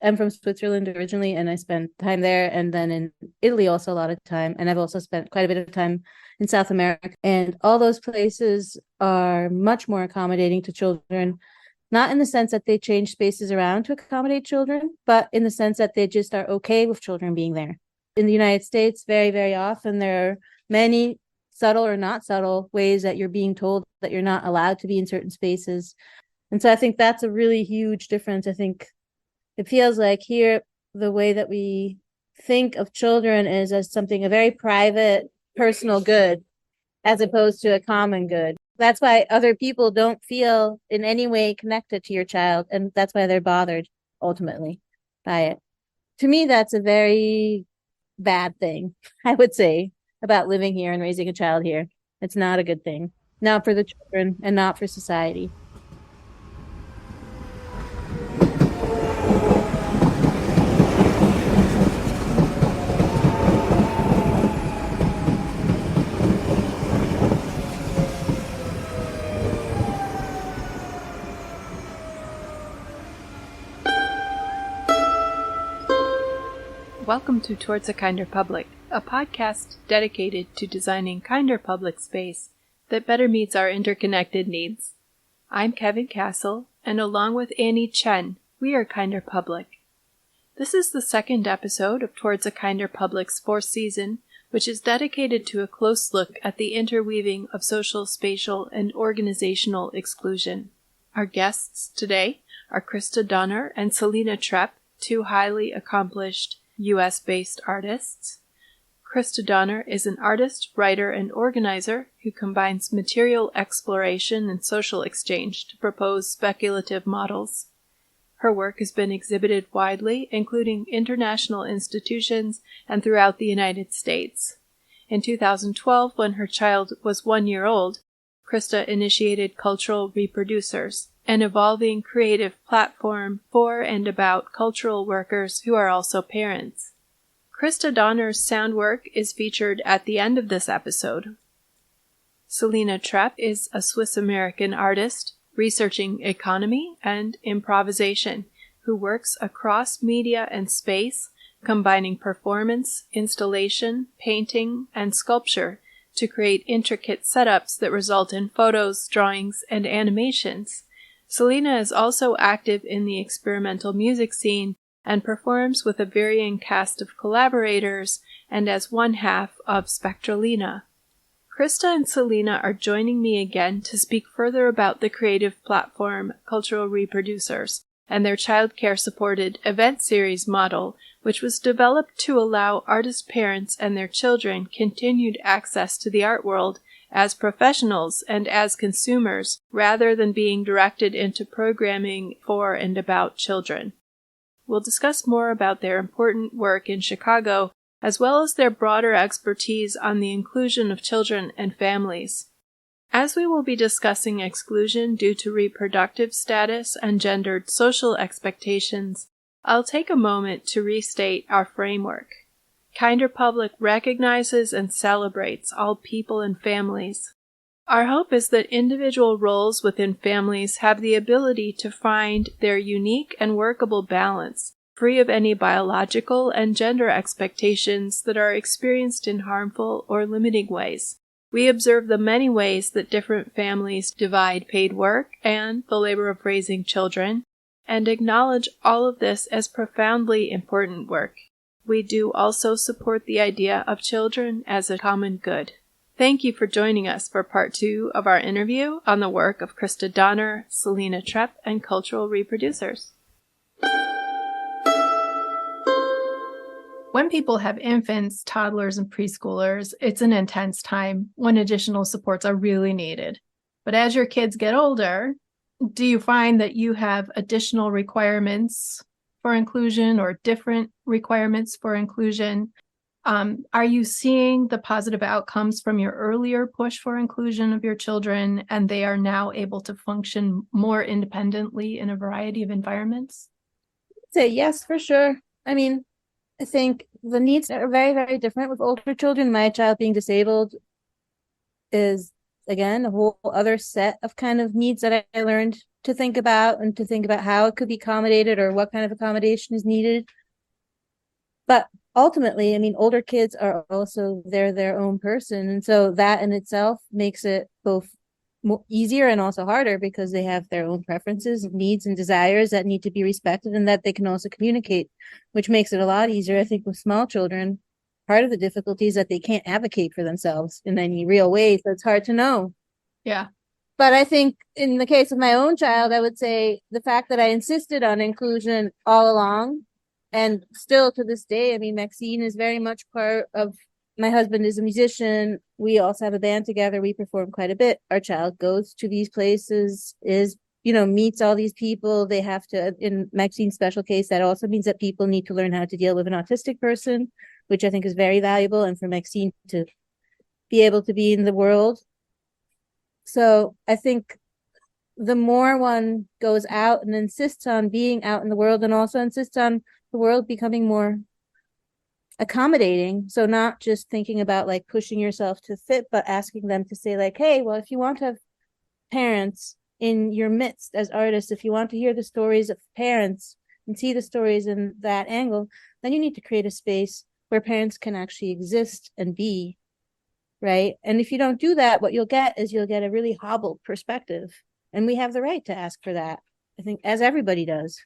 I'm from Switzerland originally, and I spent time there, and then in Italy also a lot of time. And I've also spent quite a bit of time in South America. And all those places are much more accommodating to children, not in the sense that they change spaces around to accommodate children, but in the sense that they just are okay with children being there. In the United States, very, very often there are many subtle or not subtle ways that you're being told that you're not allowed to be in certain spaces. And so I think that's a really huge difference. I think it feels like here, the way that we think of children is as something, a very private, personal good, as opposed to a common good. That's why other people don't feel in any way connected to your child. And that's why they're bothered ultimately by it. To me, that's a very bad thing, I would say, about living here and raising a child here. It's not a good thing, not for the children and not for society. Welcome to Towards a Kinder Public, a podcast dedicated to designing kinder public space that better meets our interconnected needs. I'm Kevin Castle, and along with Annie Chen, we are Kinder Public. This is the second episode of Towards a Kinder Public's fourth season, which is dedicated to a close look at the interweaving of social, spatial, and organizational exclusion. Our guests today are Christa Donner and Selina Trepp, two highly accomplished U.S.-based artists. Christa Donner is an artist, writer, and organizer who combines material exploration and social exchange to propose speculative models. Her work has been exhibited widely, including international institutions and throughout the United States. In 2012, when her child was 1 year old, Christa initiated Cultural Reproducers, an evolving creative platform for and about cultural workers who are also parents. Christa Donner's sound work is featured at the end of this episode. Selina Trepp is a Swiss-American artist researching economy and improvisation who works across media and space, combining performance, installation, painting, and sculpture to create intricate setups that result in photos, drawings, and animations. Selina is also active in the experimental music scene and performs with a varying cast of collaborators and as one half of Spectralina. Christa and Selina are joining me again to speak further about the creative platform Cultural Reproducers and their Childcare Supported Event Series model, which was developed to allow artist parents and their children continued access to the art world as professionals and as consumers, rather than being directed into programming for and about children. We'll discuss more about their important work in Chicago, as well as their broader expertise on the inclusion of children and families. As we will be discussing exclusion due to reproductive status and gendered social expectations, I'll take a moment to restate our framework. Kinder Public recognizes and celebrates all people and families. Our hope is that individual roles within families have the ability to find their unique and workable balance, free of any biological and gender expectations that are experienced in harmful or limiting ways. We observe the many ways that different families divide paid work and the labor of raising children, and acknowledge all of this as profoundly important work. We do also support the idea of children as a common good. Thank you for joining us for part 2 of our interview on the work of Christa Donner, Selina Trepp, and Cultural Reproducers. When people have infants, toddlers, and preschoolers, it's an intense time when additional supports are really needed. But as your kids get older, do you find that you have additional requirements for inclusion or different requirements for inclusion? Are you seeing the positive outcomes from your earlier push for inclusion of your children, and they are now able to function more independently in a variety of environments? I'd say yes, for sure. I mean, I think the needs are very, very different with older children. My child being disabled is, again, a whole other set of kind of needs that I learned to think about and to think about how it could be accommodated or what kind of accommodation is needed. But ultimately, I mean, older kids are also they're their own person. And so that in itself makes it both easier and also harder because they have their own preferences, needs, and desires that need to be respected and that they can also communicate, which makes it a lot easier. I think with small children, part of the difficulty is that they can't advocate for themselves in any real way. So it's hard to know. Yeah. But I think in the case of my own child, I would say the fact that I insisted on inclusion all along and still to this day, I mean, Maxine is very much part of my husband is a musician. We also have a band together. We perform quite a bit. Our child goes to these places, meets all these people. They have to, in Maxine's special case, that also means that people need to learn how to deal with an autistic person, which I think is very valuable. And for Maxine to be able to be in the world. So I think the more one goes out and insists on being out in the world and also insists on the world becoming more accommodating. So not just thinking about like pushing yourself to fit, but asking them to say like, hey, well, if you want to have parents in your midst as artists, if you want to hear the stories of parents and see the stories in that angle, then you need to create a space where parents can actually exist and be, right? And if you don't do that, what you'll get a really hobbled perspective. And we have the right to ask for that, I think, as everybody does.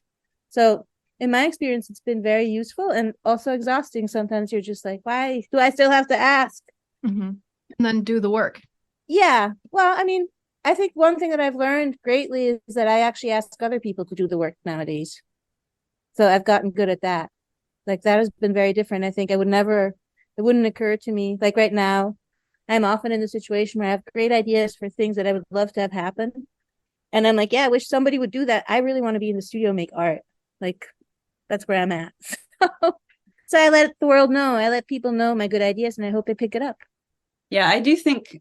So in my experience, it's been very useful and also exhausting. Sometimes you're just like, why do I still have to ask? Mm-hmm. And then do the work. Yeah. Well, I mean, I think one thing that I've learned greatly is that I actually ask other people to do the work nowadays. So I've gotten good at that. Like that has been very different. I think it wouldn't occur to me. Like right now, I'm often in the situation where I have great ideas for things that I would love to have happen. And I'm like, yeah, I wish somebody would do that. I really want to be in the studio, make art. Like that's where I'm at. So I let the world know. I let people know my good ideas and I hope they pick it up. Yeah, I do think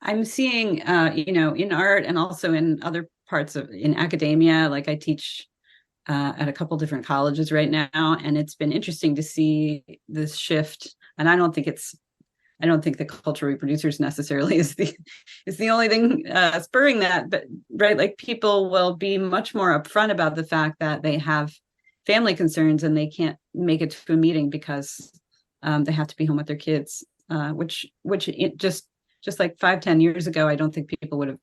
I'm seeing, in art and also in other parts in academia, like I teach at a couple different colleges right now. And it's been interesting to see this shift. And I don't think the cultural reproducers necessarily is the only thing spurring that, but right, like people will be much more upfront about the fact that they have family concerns and they can't make it to a meeting because they have to be home with their kids, which it just like 5-10 years ago, I don't think people would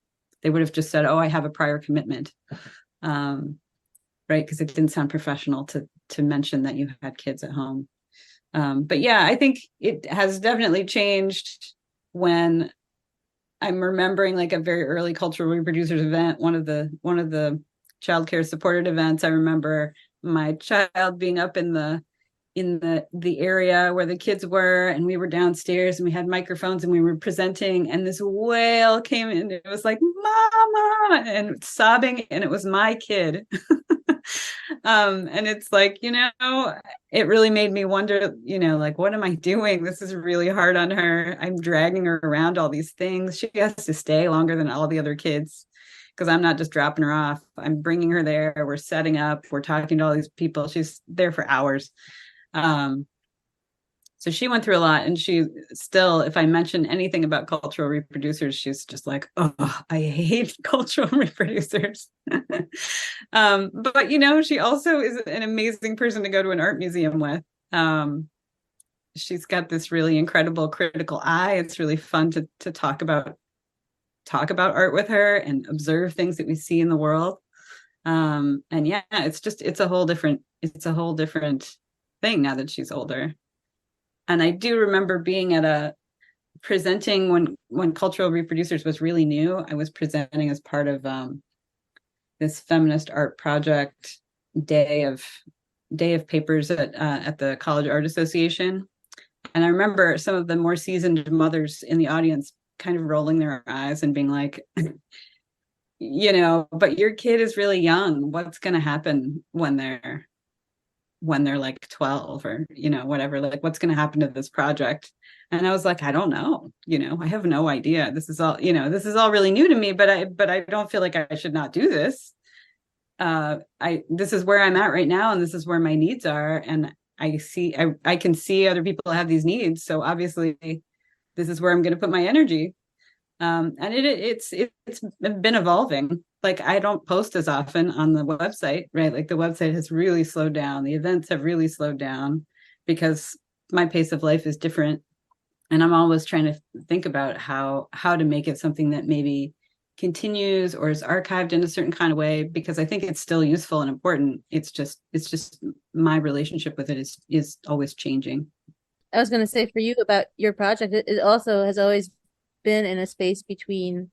have just said, oh, I have a prior commitment, right? Because it didn't sound professional to mention that you had kids at home. But yeah, I think it has definitely changed when I'm remembering like a very early cultural reproducers event, one of the childcare supported events. I remember my child being up in the area where the kids were, and we were downstairs and we had microphones and we were presenting, and this wail came in. It was like, mama, and sobbing, and it was my kid. And it's like, it really made me wonder, like, what am I doing? This is really hard on her. I'm dragging her around all these things. She has to stay longer than all the other kids because I'm not just dropping her off. I'm bringing her there. We're setting up. We're talking to all these people. She's there for hours. So she went through a lot, and she still, if I mention anything about cultural reproducers, she's just like, oh, I hate cultural reproducers. But, she also is an amazing person to go to an art museum with. She's got this really incredible critical eye. It's really fun to talk about art with her and observe things that we see in the world. And yeah, it's a whole different thing now that she's older. And I do remember being at presenting when cultural reproducers was really new. I was presenting as part of this feminist art project day of papers at the College Art Association. And I remember some of the more seasoned mothers in the audience kind of rolling their eyes and being like, but your kid is really young. What's going to happen when they're like 12 or, whatever, like what's going to happen to this project? And I was like, I don't know, I have no idea. This is all really new to me, but I don't feel like I should not do this. This is where I'm at right now. And this is where my needs are. And I can see other people have these needs. So obviously this is where I'm going to put my energy. And it's been evolving. like I don't post as often on the website, right? Like the website has really slowed down. The events have really slowed down because my pace of life is different. And I'm always trying to think about how to make it something that maybe continues or is archived in a certain kind of way, because I think it's still useful and important. It's just my relationship with it is always changing. I was going to say for you about your project, it also has always been in a space between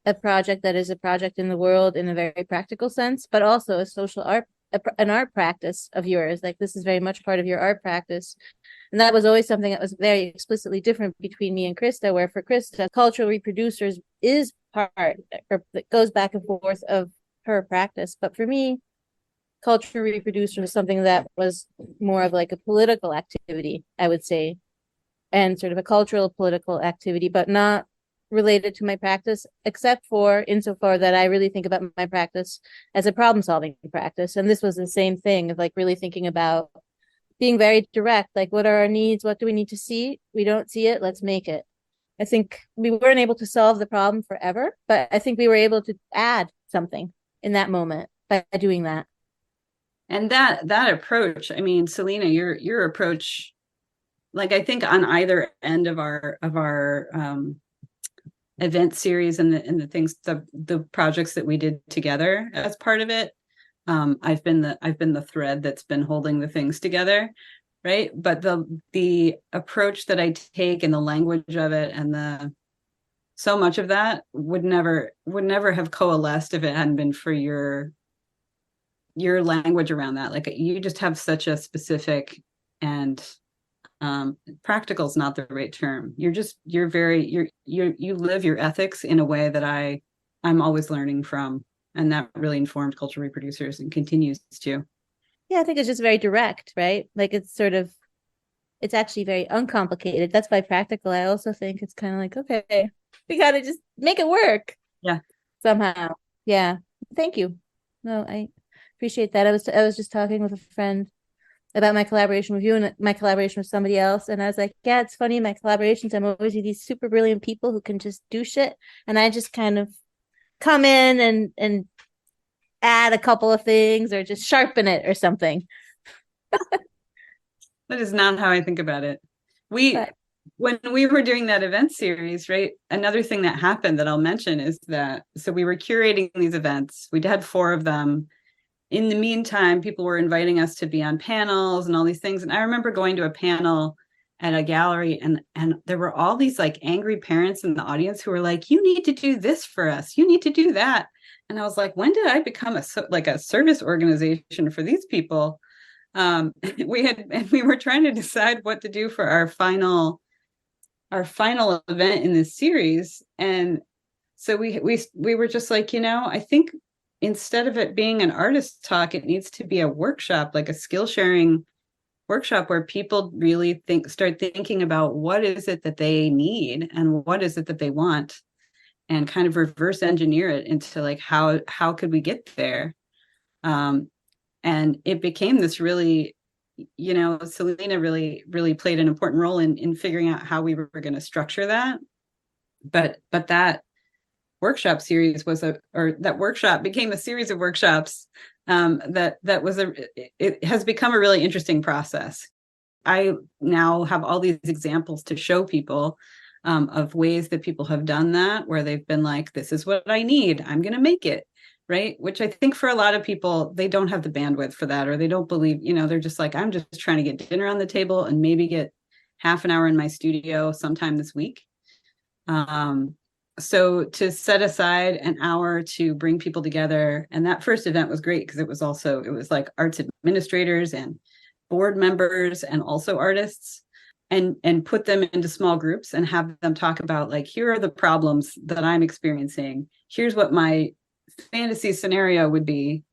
a project that is a project in the world in a very practical sense, but also a social art, an art practice of yours. Like this is very much part of your art practice. And that was always something that was very explicitly different between me and Christa, where for Christa, cultural reproducers is part, or that goes back and forth of her practice. But for me, cultural reproducer was something that was more of like a political activity, I would say, and sort of a cultural political activity, but not related to my practice, except for insofar that I really think about my practice as a problem solving practice. And this was the same thing of like really thinking about being very direct, like what are our needs? What do we need to see? We don't see it, let's make it. I think we weren't able to solve the problem forever, but I think we were able to add something in that moment by doing that. And that approach, I mean, Selina, your approach, like I think on either end of our event series and the things, the projects that we did together as part of it, I've been the thread that's been holding the things together, right? But the approach that I take and the language of it and the so much of that would never have coalesced if it hadn't been for your language around that. Like you just have such a specific and practical is not the right term. You live your ethics in a way that I'm always learning from, and that really informed cultural reproducers and continues to. Yeah, I think it's just very direct, right? Like it's actually very uncomplicated. That's by practical. I also think it's kind of like, okay, we got to just make it work. Yeah. Somehow. Yeah. Thank you. No, I appreciate that. I was just talking with a friend about my collaboration with you and my collaboration with somebody else. And I was like, yeah, it's funny. My collaborations, I'm always with these super brilliant people who can just do shit. And I just kind of come in and add a couple of things or just sharpen it or something. That is not how I think about it. When we were doing that event series, right? Another thing that happened that I'll mention is that, so we were curating these events. We had 4 of them. In the meantime, people were inviting us to be on panels and all these things. And I remember going to a panel at a gallery and there were all these like angry parents in the audience who were like, you need to do this for us. You need to do that. And I was like, when did I become a service organization for these people? We were trying to decide what to do for our final event in this series. And so we were just like, I think instead of it being an artist talk, it needs to be a workshop, like a skill sharing workshop where people really start thinking about what is it that they need and what is it that they want, and kind of reverse engineer it into like, how could we get there? And it became this really, Selina really played an important role in figuring out how we were going to structure that. But that workshop series that workshop became a series of workshops. It has become a really interesting process. I now have all these examples to show people of ways that people have done that, where they've been like, this is what I need, I'm going to make it. Right. Which I think for a lot of people, they don't have the bandwidth for that, or they don't believe, they're just like, I'm just trying to get dinner on the table and maybe get half an hour in my studio sometime this week. So to set aside an hour to bring people together, and that first event was great because it was like arts administrators and board members and also artists, and put them into small groups and have them talk about like, here are the problems that I'm experiencing. Here's what my fantasy scenario would be,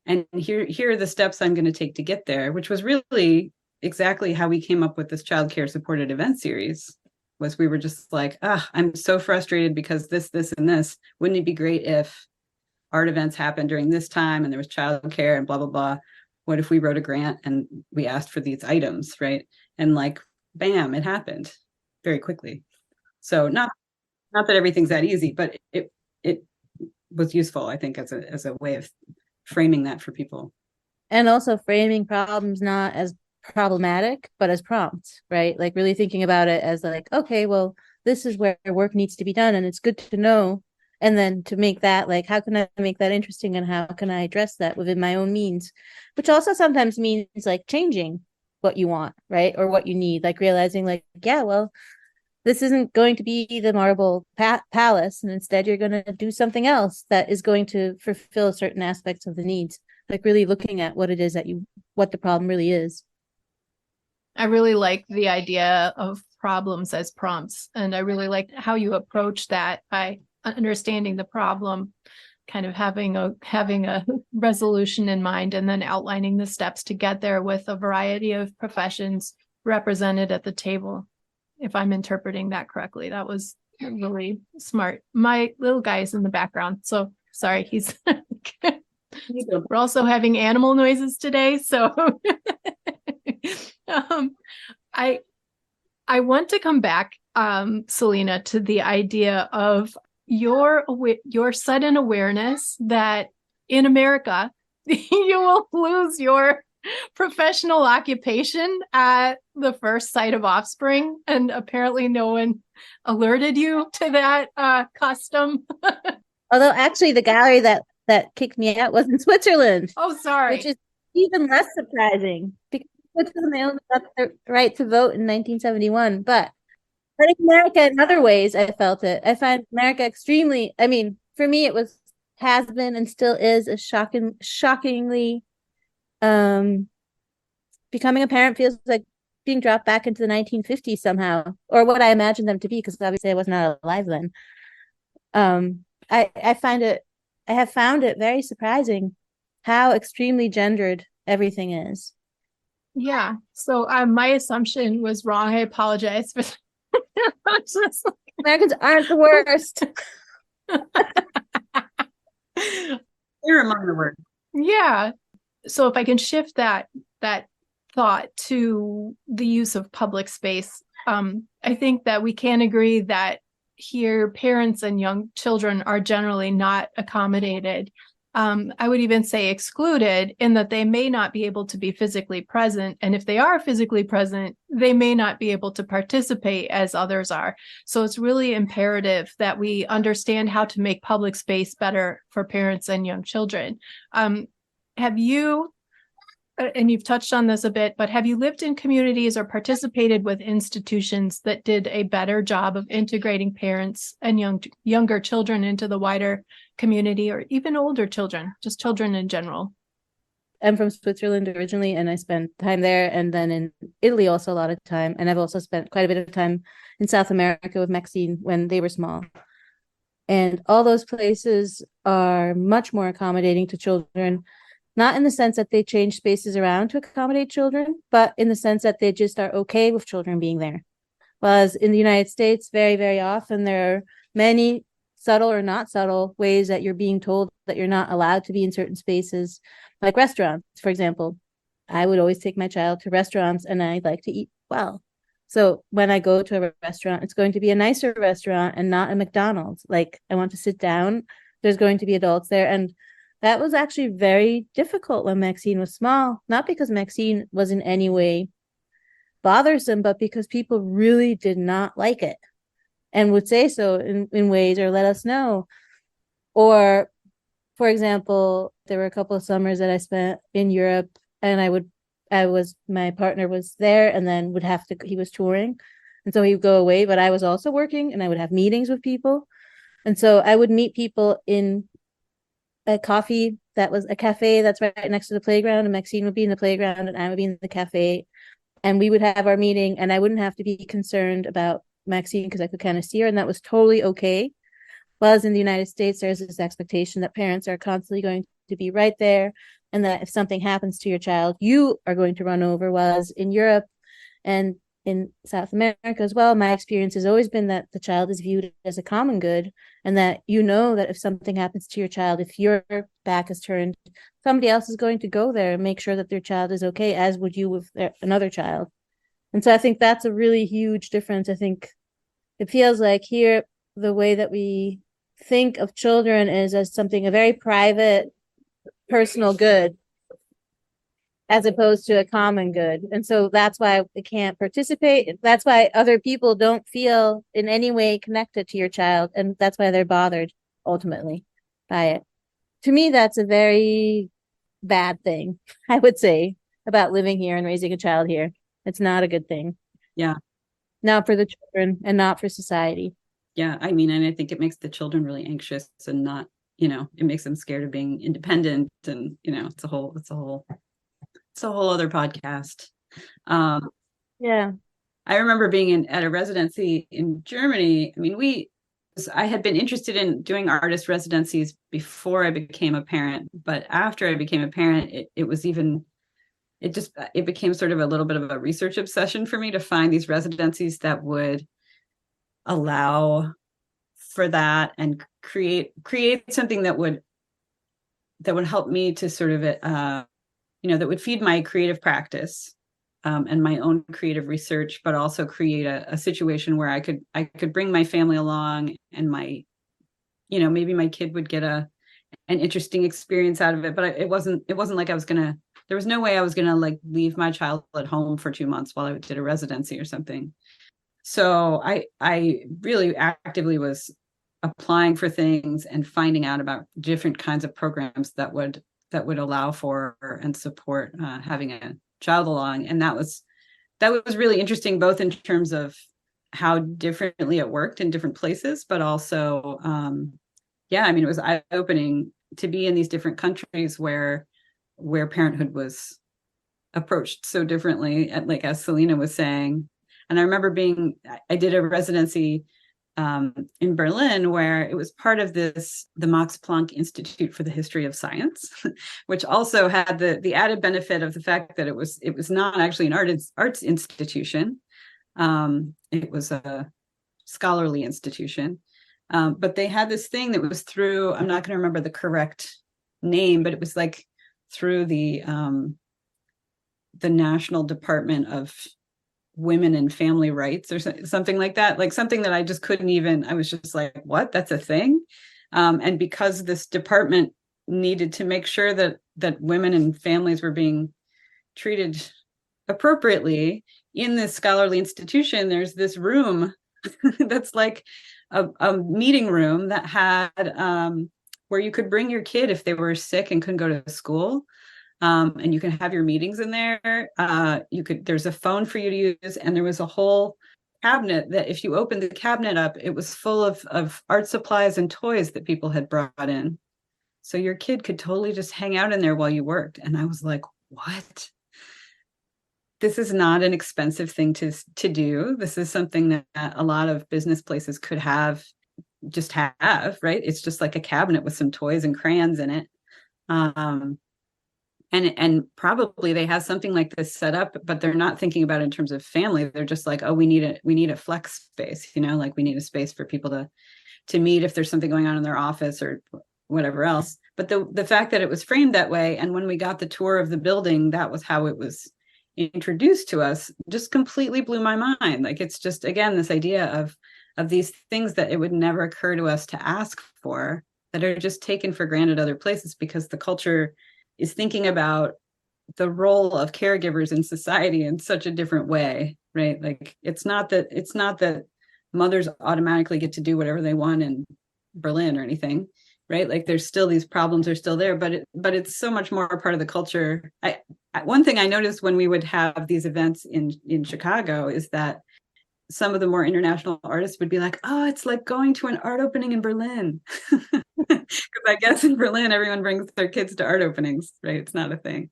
and here are the steps I'm going to take to get there, which was really exactly how we came up with this Childcare Supported Event Series. Was we were just like, I'm so frustrated because this and this. Wouldn't it be great if art events happened during this time and there was childcare and blah blah blah? What if we wrote a grant and we asked for these items, right? And like, bam, it happened very quickly. So not that everything's that easy, but it was useful, I think, as a way of framing that for people. And also framing problems not as problematic, but as prompts, right? Like really thinking about it as like, okay, well, this is where work needs to be done, and it's good to know. And then to make that like, how can I make that interesting, and how can I address that within my own means? Which also sometimes means like changing what you want, right? Or what you need, like realizing like, yeah, well, this isn't going to be the marble palace, and instead you're going to do something else that is going to fulfill certain aspects of the needs, like really looking at what it is that what the problem really is. I really like the idea of problems as prompts, and I really like how you approach that by understanding the problem, kind of having a resolution in mind, and then outlining the steps to get there with a variety of professions represented at the table. If I'm interpreting that correctly, that was really smart. My little guy is in the background, so sorry, he's we're also having animal noises today, so I want to come back, Selina, to the idea of your sudden awareness that in America you will lose your professional occupation at the first sight of offspring, and apparently no one alerted you to that custom. Although actually the gallery that kicked me out was in Switzerland. Oh, sorry. Which is even less surprising because Switzerland they only got the right to vote in 1971. But in America, in other ways, I felt it. I find America extremely, I mean, for me, has been and still is a shockingly, becoming a parent feels like being dropped back into the 1950s somehow, or what I imagined them to be, because obviously I was not alive then. I have found it very surprising how extremely gendered everything is. Yeah. So my assumption was wrong. I apologize for Americans aren't the worst. They're among the worst. Yeah. So if I can shift that thought to the use of public space, I think that we can agree that here parents and young children are generally not accommodated. I would even say excluded, in that they may not be able to be physically present. And if they are physically present, they may not be able to participate as others are. So it's really imperative that we understand how to make public space better for parents and young children. Have you, and you've touched on this a bit, but have you lived in communities or participated with institutions that did a better job of integrating parents and younger children into the wider community, or even older children, just children in general? I'm from Switzerland originally, and I spent time there, and then in Italy also a lot of time. And I've also spent quite a bit of time in South America with Maxine when they were small. And all those places are much more accommodating to children, not in the sense that they change spaces around to accommodate children, but in the sense that they just are okay with children being there. Whereas in the United States, very, very often there are many subtle or not subtle ways that you're being told that you're not allowed to be in certain spaces, like restaurants, for example. I would always take my child to restaurants, and I like to eat well. So when I go to a restaurant, it's going to be a nicer restaurant and not a McDonald's. Like, I want to sit down. There's going to be adults there. And that was actually very difficult when Maxine was small, not because Maxine was in any way bothersome, but because people really did not like it and would say so in ways, or let us know. Or, for example, there were a couple of summers that I spent in Europe, and my partner was there, and then he was touring. And so he would go away, but I was also working, and I would have meetings with people. And so I would meet people in a cafe that's right next to the playground, and Maxine would be in the playground and I would be in the cafe, and we would have our meeting, and I wouldn't have to be concerned about Maxine because I could kind of see her, and that was totally okay. Whereas in the United States, there's this expectation that parents are constantly going to be right there, and that if something happens to your child, you are going to run over. Whereas in Europe and in South America as well, my experience has always been that the child is viewed as a common good, and that that if something happens to your child, if your back is turned, somebody else is going to go there and make sure that their child is okay, as would you with another child. And so I think that's a really huge difference. I think it feels like here, the way that we think of children as something, a very private, personal good, as opposed to a common good. And so that's why it can't participate. That's why other people don't feel in any way connected to your child. And that's why they're bothered ultimately by it. To me, that's a very bad thing, I would say, about living here and raising a child here. It's not a good thing. Yeah. Not for the children and not for society. Yeah. I mean, and I think it makes the children really anxious and not, it makes them scared of being independent. And, it's a whole other podcast. Yeah. I remember being at a residency in Germany. I mean, I had been interested in doing artist residencies before I became a parent, but after I became a parent, it became sort of a little bit of a research obsession for me to find these residencies that would allow for that and create something that would help me to sort of that would feed my creative practice and my own creative research, but also create a situation where I could bring my family along and maybe my kid would get an interesting experience out of it. But it wasn't like there was no way I was gonna like leave my child at home for 2 months while I did a residency or something. So I really actively was applying for things and finding out about different kinds of programs that would allow for and support having a child along. And that was really interesting, both in terms of how differently it worked in different places, but also, I mean, it was eye-opening to be in these different countries where parenthood was approached so differently, like as Selina was saying. And I remember I did a residency in Berlin, where it was part of the Max Planck Institute for the History of Science, which also had the added benefit of the fact that it was not actually an arts institution. It was a scholarly institution, but they had this thing that was through, I'm not going to remember the correct name, but it was like through the National Department of Women and Family Rights or something like that, like something that I just couldn't even, I was just like, what, that's a thing? And because this department needed to make sure that women and families were being treated appropriately in this scholarly institution, there's this room that's like a meeting room that had where you could bring your kid if they were sick and couldn't go to school. And you can have your meetings in there. There's a phone for you to use, and there was a whole cabinet that if you opened the cabinet up, it was full of art supplies and toys that people had brought in. So your kid could totally just hang out in there while you worked. And I was like, what? This is not an expensive thing to do. This is something that a lot of business places could have, right? It's just like a cabinet with some toys and crayons in it. And probably they have something like this set up, but they're not thinking about it in terms of family. They're just like, oh, we need a flex space, like we need a space for people to meet if there's something going on in their office or whatever else. But the fact that it was framed that way, and when we got the tour of the building, that was how it was introduced to us, just completely blew my mind. Like, it's just, again, this idea of these things that it would never occur to us to ask for, that are just taken for granted other places because the culture is thinking about the role of caregivers in society in such a different way, right? Like, it's not that mothers automatically get to do whatever they want in Berlin or anything, right? Like, there's still, these problems are still there, but it's so much more a part of the culture. One thing I noticed when we would have these events in Chicago is that some of the more international artists would be like, oh, it's like going to an art opening in Berlin. Because I guess in Berlin, everyone brings their kids to art openings, right? It's not a thing.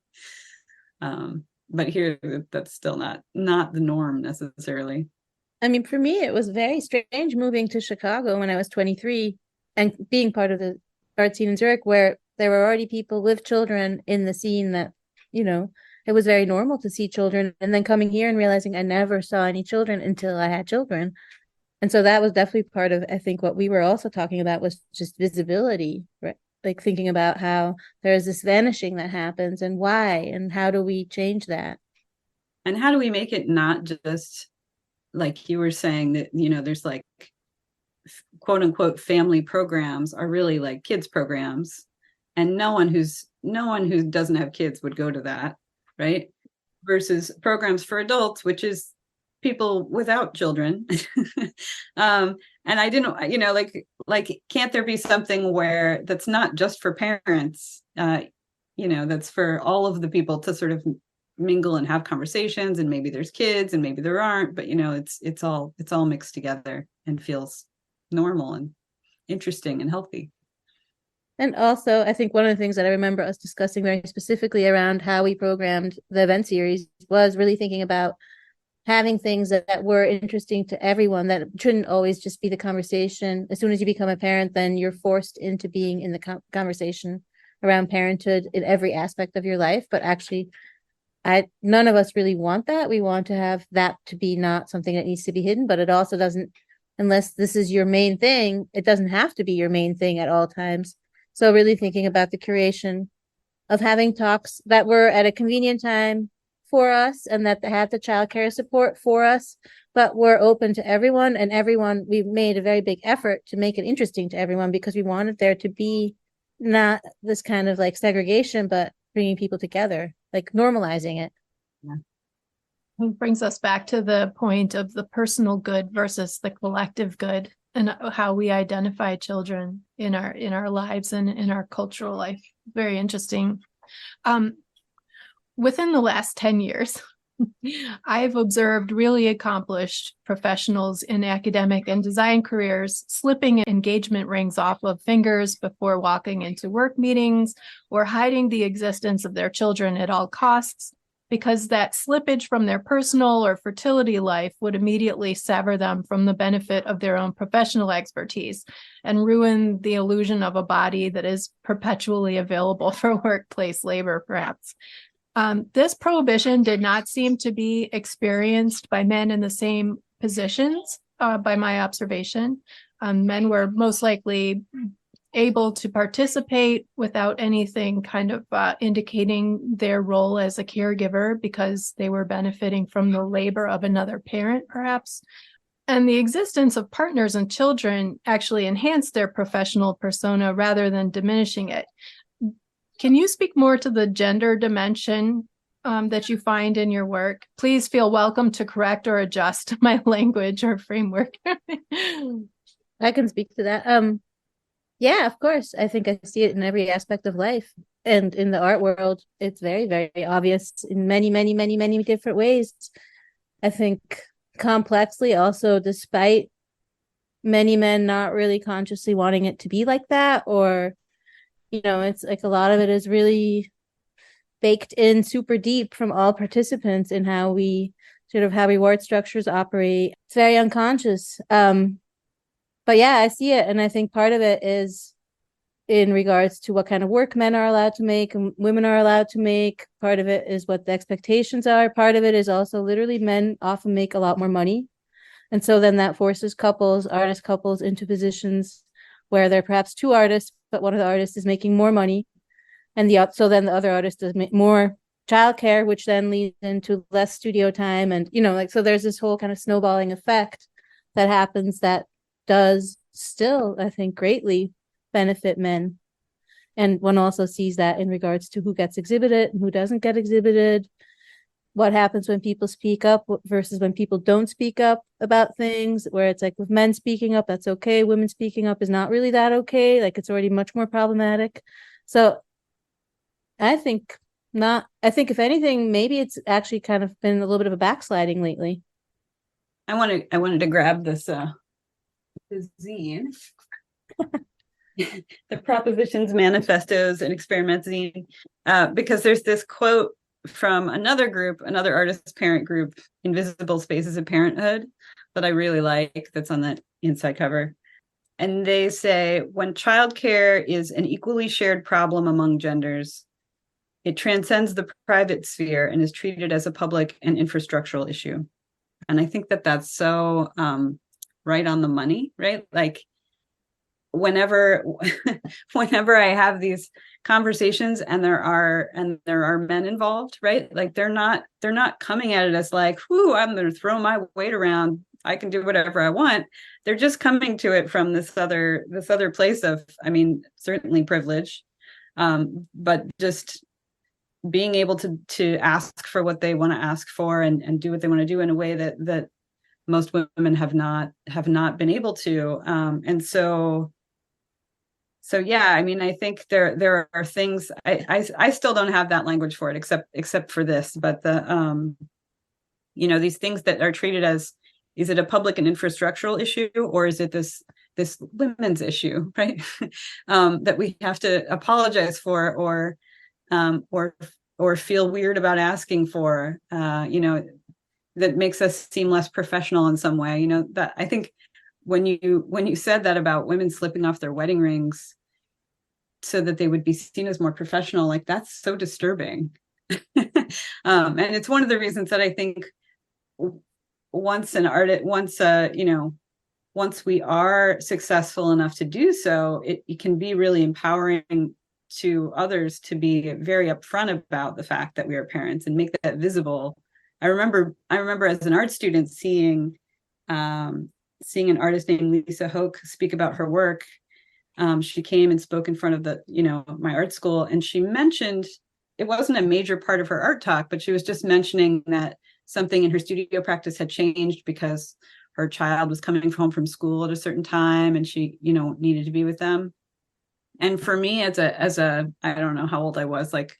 But here, that's still not the norm necessarily. I mean, for me, it was very strange moving to Chicago when I was 23 and being part of the art scene in Zurich, where there were already people with children in the scene that, it was very normal to see children. And then coming here and realizing I never saw any children until I had children. And so that was definitely part of, I think, what we were also talking about was just visibility, right? Like thinking about how there's this vanishing that happens and why, and how do we change that? And how do we make it not just like you were saying that, there's like quote unquote family programs are really like kids programs, and no one who doesn't have kids would go to that, right? Versus programs for adults, which is people without children. And I didn't, like can't there be something where that's not just for parents, that's for all of the people to sort of mingle and have conversations, and maybe there's kids and maybe there aren't, but it's all mixed together and feels normal and interesting and healthy. And also, I think one of the things that I remember us discussing very specifically around how we programmed the event series was really thinking about having things that were interesting to everyone, that shouldn't always just be the conversation. As soon as you become a parent, then you're forced into being in the conversation around parenthood in every aspect of your life. But actually, none of us really want that. We want to have that to be not something that needs to be hidden, but it also doesn't, unless this is your main thing, it doesn't have to be your main thing at all times. So really thinking about the curation of having talks that were at a convenient time for us and that had the childcare support for us, but were open to everyone, and everyone. We made a very big effort to make it interesting to everyone because we wanted there to be not this kind of like segregation, but bringing people together, like normalizing it. Yeah. It brings us back to the point of the personal good versus the collective good, and how we identify children in our lives and in our cultural life. Very interesting. Within the last 10 years, I've observed really accomplished professionals in academic and design careers slipping engagement rings off of fingers before walking into work meetings, or hiding the existence of their children at all costs, because that slippage from their personal or fertility life would immediately sever them from the benefit of their own professional expertise and ruin the illusion of a body that is perpetually available for workplace labor, perhaps. This prohibition did not seem to be experienced by men in the same positions, by my observation. Men were most likely able to participate without anything kind of indicating their role as a caregiver, because they were benefiting from the labor of another parent, perhaps. And the existence of partners and children actually enhanced their professional persona rather than diminishing it. Can you speak more to the gender dimension that you find in your work? Please feel welcome to correct or adjust my language or framework. I can speak to that. Yeah, of course. I think I see it in every aspect of life. And in the art world, it's very, very obvious in many, many, many, many different ways. I think complexly also, despite many men not really consciously wanting it to be like that, or it's like a lot of it is really baked in super deep from all participants in how reward structures operate. It's very unconscious. But yeah, I see it. And I think part of it is in regards to what kind of work men are allowed to make and women are allowed to make. Part of it is what the expectations are. Part of it is also literally men often make a lot more money. And so then that forces artist couples into positions where they're perhaps two artists, but one of the artists is making more money. And so then the other artist does more childcare, which then leads into less studio time. And, so there's this whole kind of snowballing effect that happens that does still, I think, greatly benefit men. And one also sees that in regards to who gets exhibited and who doesn't get exhibited, what happens when people speak up versus when people don't speak up about things, where it's like with men speaking up, that's okay. Women speaking up is not really that okay. Like it's already much more problematic. So I think if anything, maybe it's actually kind of been a little bit of a backsliding lately. I wanted to grab this zine. The Propositions, Manifestos, and Experiments zine, because there's this quote from another artist parent group, Invisible Spaces of Parenthood, that I really like, that's on the inside cover. And they say, when childcare is an equally shared problem among genders, it transcends the private sphere and is treated as a public and infrastructural issue. And I think that that's so right on the money, right? Like whenever I have these conversations and there are men involved, right? Like they're not coming at it as like, whoo, I'm going to throw my weight around I can do whatever I want. They're just coming to it from this other place of, I mean, certainly privilege, but just being able to ask for what they want to ask for and do what they want to do in a way that most women have not been able to. And so yeah, I mean, I think there are things I still don't have that language for it, except for this, but these things that are treated as, is it a public and infrastructural issue, or is it this women's issue, right? That we have to apologize for, or feel weird about asking for, that makes us seem less professional in some way. That I think when you said that about women slipping off their wedding rings so that they would be seen as more professional, like, that's so disturbing. And it's one of the reasons that I think once we are successful enough to do so, it can be really empowering to others to be very upfront about the fact that we are parents and make that visible. I remember as an art student seeing an artist named Lisa Hoke speak about her work. She came and spoke in front of my art school, and she mentioned, it wasn't a major part of her art talk, but she was just mentioning that something in her studio practice had changed because her child was coming home from school at a certain time, and she, needed to be with them. And for me, as a I don't know how old I was, like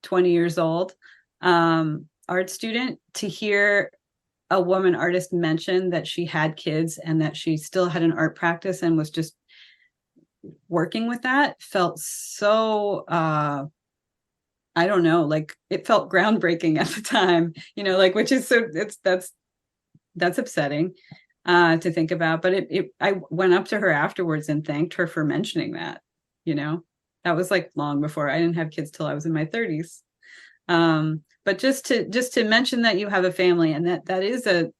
20 years old, art student, to hear a woman artist mention that she had kids and that she still had an art practice and was just working with that, felt so I don't know, like, it felt groundbreaking at the time, which is that's upsetting to think about. But I went up to her afterwards and thanked her for mentioning that. That was like long before. I didn't have kids till I was in my 30s. But just to mention that you have a family, and that is a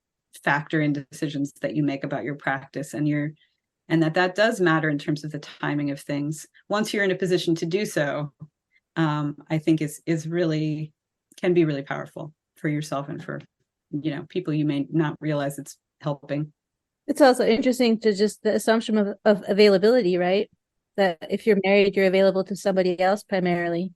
factor in decisions that you make about your practice, and that does matter in terms of the timing of things. Once you're in a position to do so, I think is really, can be really powerful for yourself and for, people you may not realize it's helping. It's also interesting to just the assumption of availability, right? That if you're married, you're available to somebody else primarily,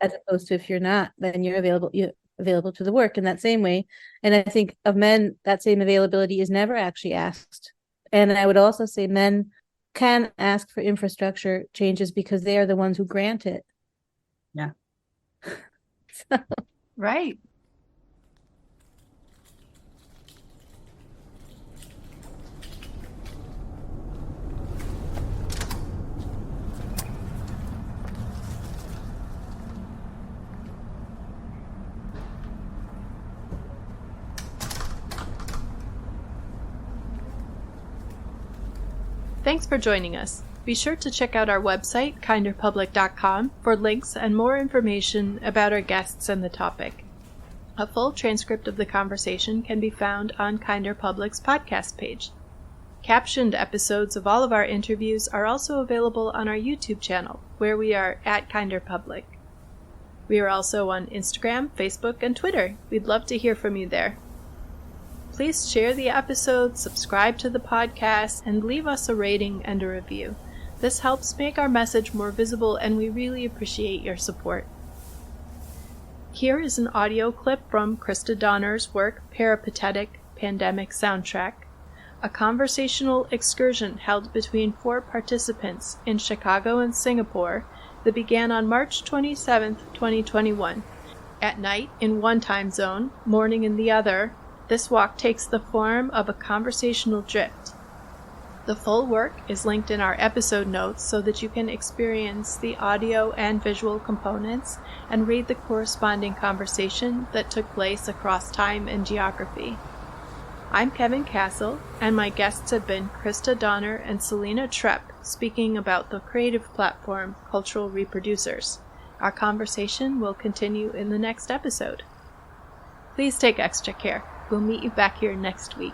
as opposed to if you're not, then you're available to the work in that same way. And I think of men, that same availability is never actually asked. And I would also say men can ask for infrastructure changes because they are the ones who grant it. Yeah. Right. Thanks for joining us. Be sure to check out our website, kinderpublic.com, for links and more information about our guests and the topic. A full transcript of the conversation can be found on Kinder Public's podcast page. Captioned episodes of all of our interviews are also available on our YouTube channel, where we are at Kinder Public. We are also on Instagram, Facebook, and Twitter. We'd love to hear from you there. Please share the episode, subscribe to the podcast, and leave us a rating and a review. This helps make our message more visible, and we really appreciate your support. Here is an audio clip from Christa Donner's work, Peripatetic Pandemic Soundtrack, a conversational excursion held between 4 participants in Chicago and Singapore that began on March 27, 2021. At night in one time zone, morning in the other, this walk takes the form of a conversational drift. The full work is linked in our episode notes so that you can experience the audio and visual components and read the corresponding conversation that took place across time and geography. I'm Kevin Castle, and my guests have been Christa Donner and Selina Trepp, speaking about the creative platform Cultural Reproducers. Our conversation will continue in the next episode. Please take extra care. We'll meet you back here next week.